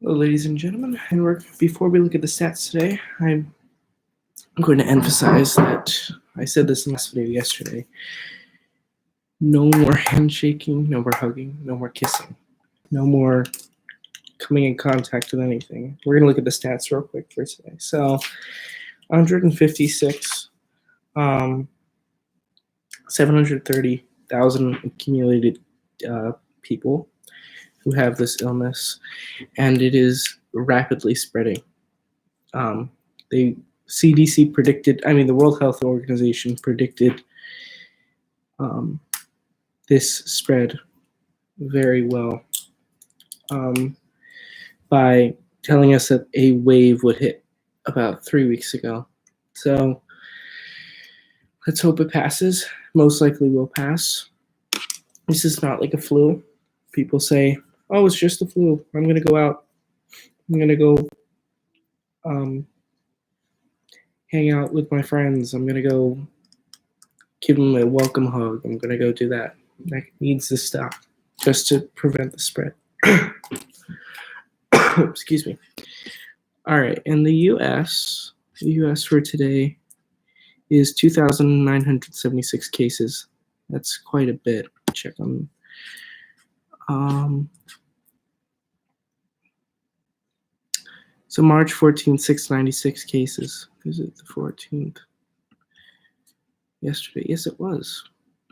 Hello, ladies and gentlemen, and before we look at the stats today, I'm going to emphasize that I said this in the last video yesterday. No more handshaking, no more hugging, no more kissing, no more coming in contact with anything. We're going to look at the stats real quick for today. So, 156, 730,000 accumulated people who have this illness, and it is rapidly spreading. The CDC predicted, the World Health Organization predicted this spread very well by telling us that a wave would hit about 3 weeks ago. So let's hope it passes. Most likely will pass. This is not like a flu. People say, oh, it's just a flu. I'm going to go out. I'm going to go hang out with my friends. I'm going to go give them a welcome hug. I'm going to go do that. That needs to stop just to prevent the spread. Excuse me. All right. In the U.S. For today is 2,976 cases. That's quite a bit. Check on. So March 14th, 696 cases. Is it the 14th? Yesterday. Yes, it was.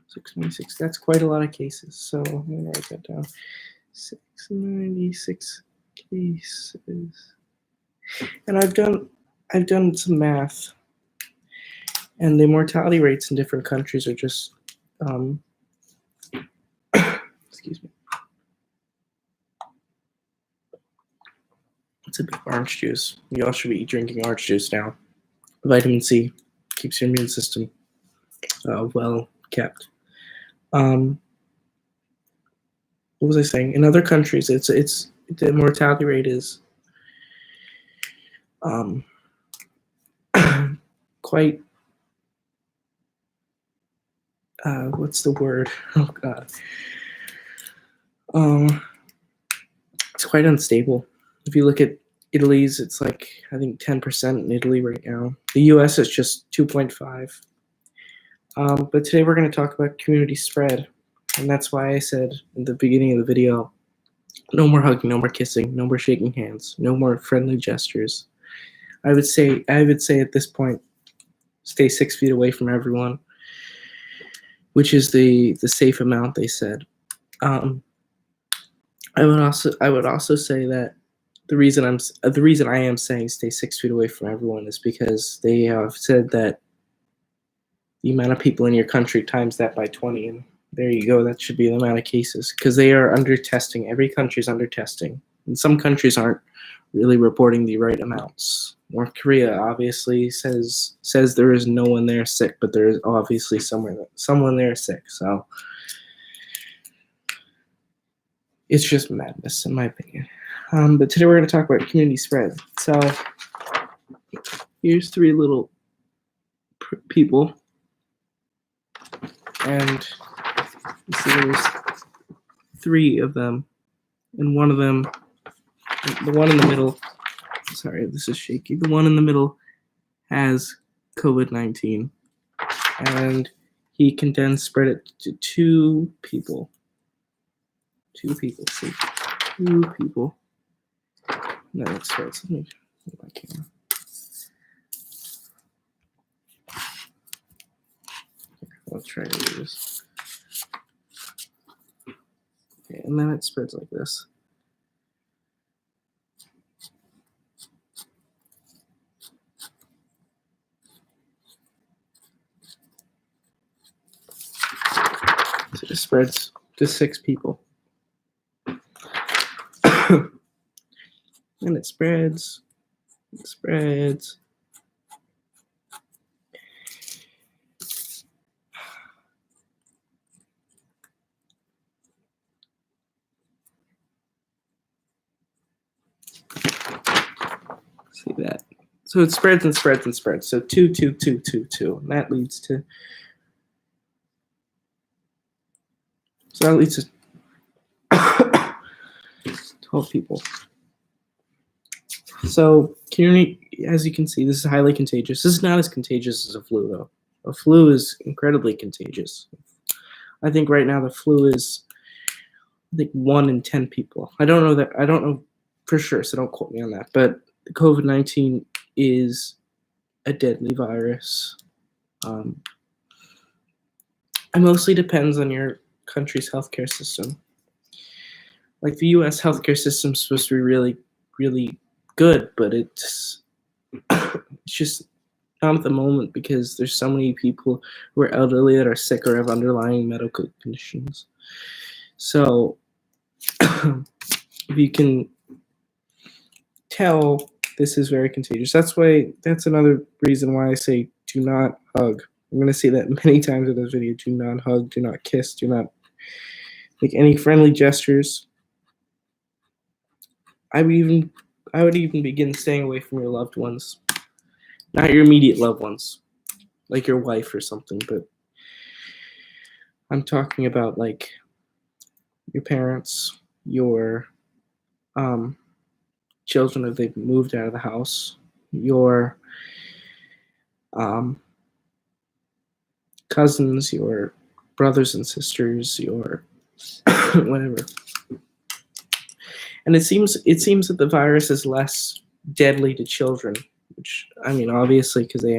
696. That's quite a lot of cases. So I'm going to write that down. 696 cases. And I've done some math. And the mortality rates in different countries are just excuse me. It's a big orange juice. You all should be drinking orange juice now. Vitamin C keeps your immune system well kept. What was I saying? In other countries, it's the mortality rate is quite. What's the word? Oh God. It's quite unstable. If you look at Italy's, it's like, I think 10% in Italy right now. The US is just 2.5. But today we're going to talk about community spread. And that's why I said in the beginning of the video, no more hugging, no more kissing, no more shaking hands, no more friendly gestures. I would say at this point, stay 6 feet away from everyone, which is the safe amount they said. I would also say that the reason I am saying stay 6 feet away from everyone is because they have said that the amount of people in your country times that by 20, and there you go. That should be the amount of cases because they are under testing. Every country's under testing, and some countries aren't really reporting the right amounts. North Korea obviously says there is no one there sick, but there is obviously someone there sick. So it's just madness, in my opinion. But today we're going to talk about community spread. So here's 3 little people, and you see there's 3 of them, and one of them, the one in the middle, sorry, this is shaky. The one in the middle has COVID-19, and he can then spread it to 2 people. 2 people. See, 2 people. No, that's right. Let me move my camera. Let's try to do this. Okay, and then it spreads like this. So it spreads to 6 people. And it spreads. It spreads. See that? So it spreads and spreads and spreads. So 2, 2, 2, 2, 2. And that leads to. So that leads to 12 people. So, as you can see, this is highly contagious. This is not as contagious as a flu, though. A flu is incredibly contagious. I think right now the flu is, I think, 1 in 10 people. I don't know for sure, so don't quote me on that. But COVID-19 is a deadly virus. It mostly depends on your country's healthcare system. Like the U.S. healthcare system is supposed to be really, really good, but it's just not at the moment because there's so many people who are elderly that are sick or have underlying medical conditions. So if you can tell, this is very contagious. That's another reason why I say do not hug. I'm going to say that many times in this video. Do not hug, do not kiss, do not make any friendly gestures. I would even begin staying away from your loved ones. Not your immediate loved ones, like your wife or something, but I'm talking about like your parents, your children if they've moved out of the house, your cousins, your brothers and sisters, your whatever. And it seems that the virus is less deadly to children, which I mean obviously because they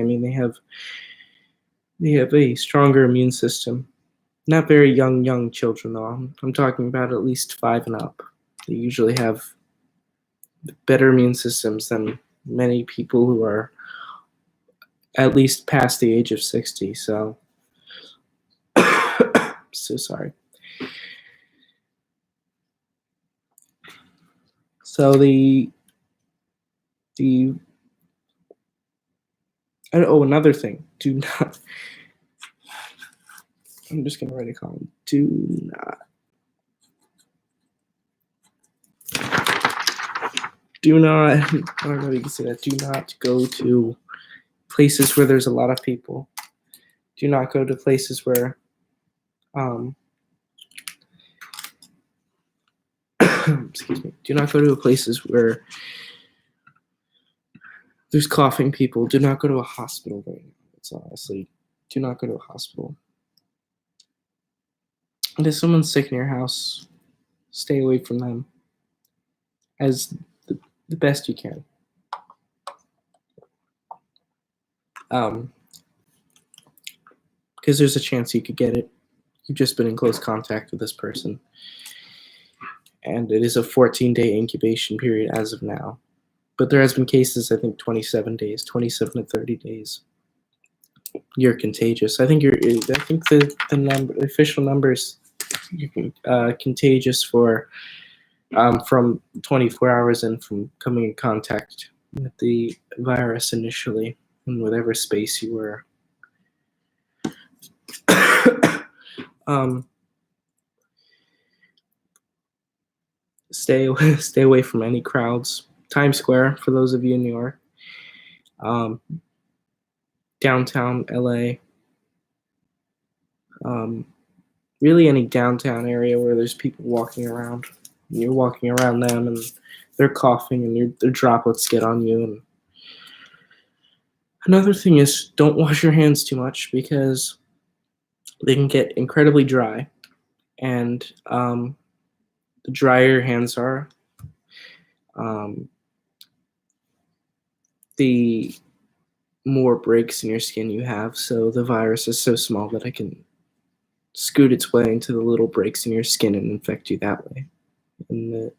have a stronger immune system. Not very young children though. I'm talking about at least 5 and up. They usually have better immune systems than many people who are at least past the age of 60. So, so sorry. So another thing. Do not. I'm just gonna write a column. Do not. Do not. I don't know if you can say that. Do not go to places where there's a lot of people. Do not go to places where excuse me. Do not go to places where there's coughing people. Do not go to a hospital right now. It's honestly, do not go to a hospital. And if someone's sick in your house, stay away from them as the best you can. Because there's a chance you could get it. You've just been in close contact with this person. And it is a 14-day incubation period as of now. But there has been cases, I think 27 to 30 days. You're contagious. I think the official numbers, contagious for from 24 hours in from coming in contact with the virus initially in whatever space you were. Stay away from any crowds. Times Square, for those of you in New York. Downtown LA. Really any downtown area where there's people walking around. And you're walking around them and they're coughing and their droplets get on you. And another thing is don't wash your hands too much because they can get incredibly dry. And the drier your hands are, the more breaks in your skin you have. So the virus is so small that it can scoot its way into the little breaks in your skin and infect you that way. And the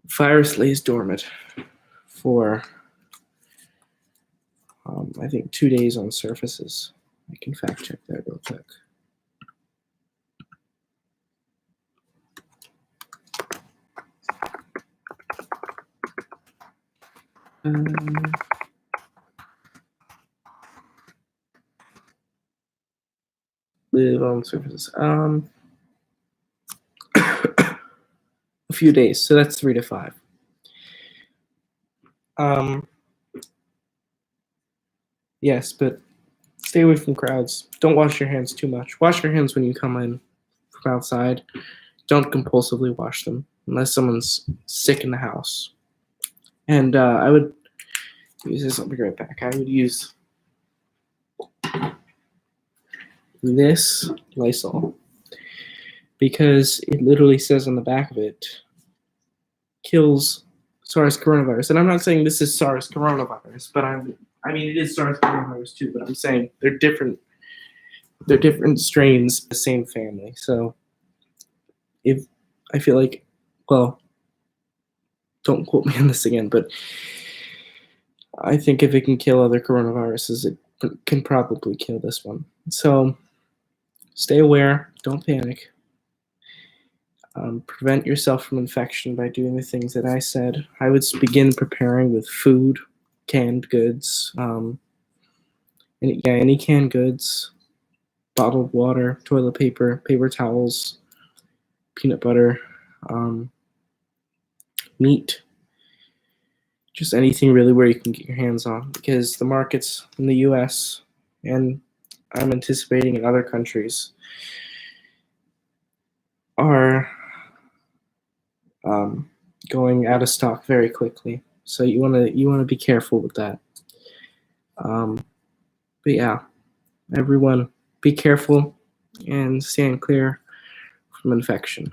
virus lays dormant for, I think, 2 days on surfaces. I can fact check that real quick. Live on surfaces. A few days, so that's 3 to 5. Yes, but stay away from crowds. Don't wash your hands too much. Wash your hands when you come in from outside. Don't compulsively wash them unless someone's sick in the house. And I would use this. I'll be right back. I would use this Lysol because it literally says on the back of it, kills SARS coronavirus. And I'm not saying this is SARS coronavirus, but I mean it is SARS coronavirus too. But I'm saying they're different. They're different strains, the same family. So if I feel like, well, don't quote me on this again, but I think if it can kill other coronaviruses, it can probably kill this one. So stay aware, don't panic. Prevent yourself from infection by doing the things that I said. I would begin preparing with food, canned goods, any canned goods, bottled water, toilet paper, paper towels, peanut butter, meat, just anything really where you can get your hands on, because the markets in the US and I'm anticipating in other countries are going out of stock very quickly. So you want to be careful with that. But yeah, everyone be careful and stand clear from infection.